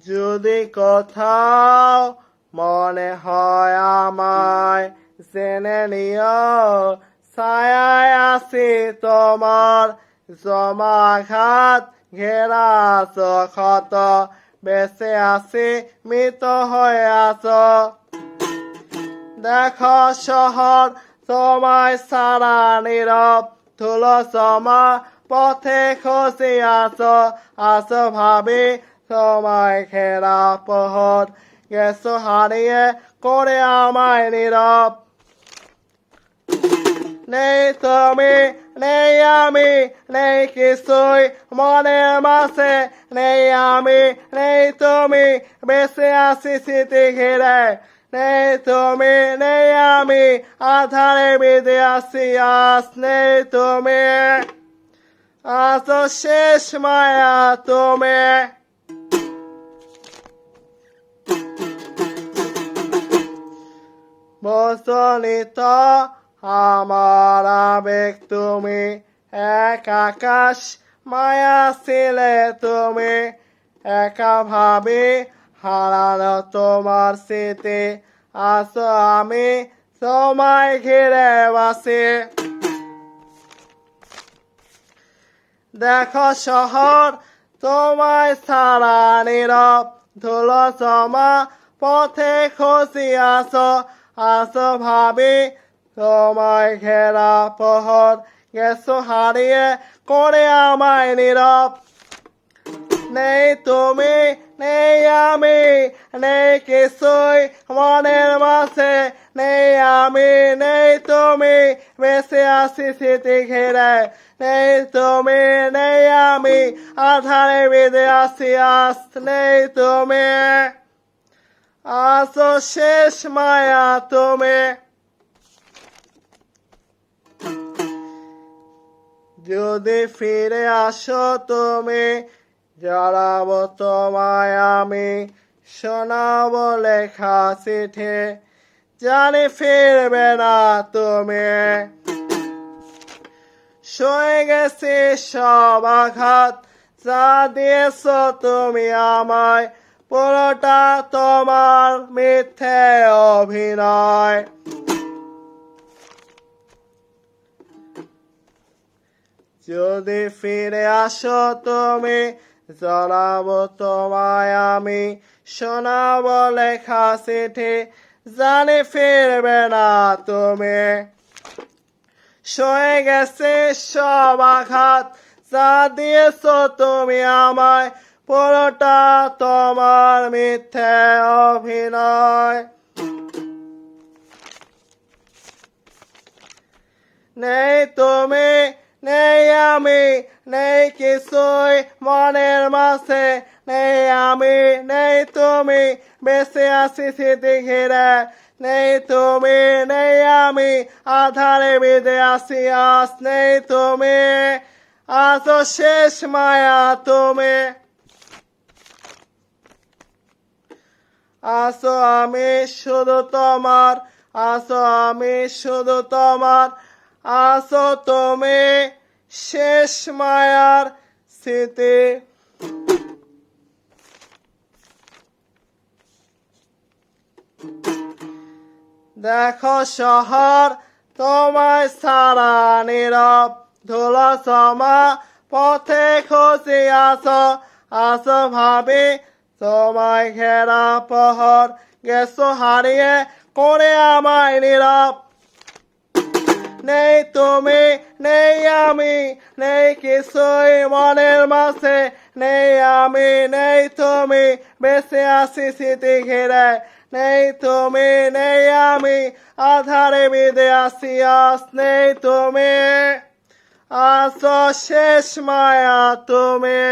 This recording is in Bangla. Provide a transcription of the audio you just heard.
যদি কোথাও মনে হয় আমায় জেনে নিও, ছায়ায় আছি তোমার জমাঘাত ঘেরা ক্ষত, বেঁচে আছি মৃত হয়ে আছো। দেখো শহর তোমায় সারা নীরব, ধুলো জমা পথে খসে আছো ভাবি তোমায় ঘেরা পহর, গেছো হারিয়ে করে আমায় নীরব। নেই তুমি নেই আমি নেই কিছুই মনের মাঝে, নেই আমি নেই তুমি বেঁচে আছি স্মৃতি ঘিরে। নেই তুমি নেই আমি আধারে বেঁধে আছি আজ, নেই তুমি আজ শেষ মায়া তুমি। বসনি তো আমার আবেগ তুমি, এক আকাশ মায়া ছিলে তুমি, একা ভাবি হারানো তোমার স্মৃতি, আছো আমি তোমায় ঘিরে বাসি। দেখো শহর তোমায় সারা নীরব, ধুলো জমা পথে খসি আছো ভাবি তোমায় ঘেরা পহর, গেছো হারিয়ে করে আমায় নীরব। নেই তুমি নেই আমি নেই কিছুই মনের মাঝে, নেই আমি নেই তুমি বেঁচে আছি স্মৃতি ঘিরে। নেই তুমি নেই আমি আধারে বেঁধে আছি আজ, নেই তুমি আছো শেষ মায়া তুমি। যদি ফিরে আসো তুমি, জড়াবো তোমায় আমি, শোনাবো লেখা চিঠি, জানি ফিরবে না তুমি। সয়ে গেছে সব আঘাত যা দিয়েছো তুমি আমায়, পুরোটা তোমার মিথ্যে অভিনয়। যদি ফিরে আসো তুমি, জানাবো তোমায় আমি, শোনাবো লেখা চিঠি, জানি ফিরবে না তুমি। সয়ে গেছে সব আঘাত যা দিয়েছো তুমি আমায়, পুরোটা তোমার মিথ্যে অভিনয়। নেই তুমি নেই আমি নেই কিছুই মনের মাঝে, নেই আমি নেই তুমি বেঁচে আছি স্মৃতি ঘিরে। নেই তুমি নেই আমি আধারে বেঁধে আছি আজ, নেই তুমি আজও শেষ মায়া তুমি। আছো আমি শুধু তোমার, আছো আমি শুধু তোমার, আছো তুমি শেষ মায়ার স্মৃতি। দেখো শহর তোমায় সারা নীরব, ধুলো জমা পথে খসে আছো ভাবি তোমায় ঘেরা পহর, গেছো হারিয়ে করে আমায় নীরব। নেই তুমি নেই আমি নেই কিছুই মনের মাঝে, নেই আমি নেই তুমি বেঁচে আছি স্মৃতি ঘিরে। নেই তুমি নেই আমি আধারে বেঁধে আছি আজ, নেই তুমি আছো শেষ মায়া তুমি।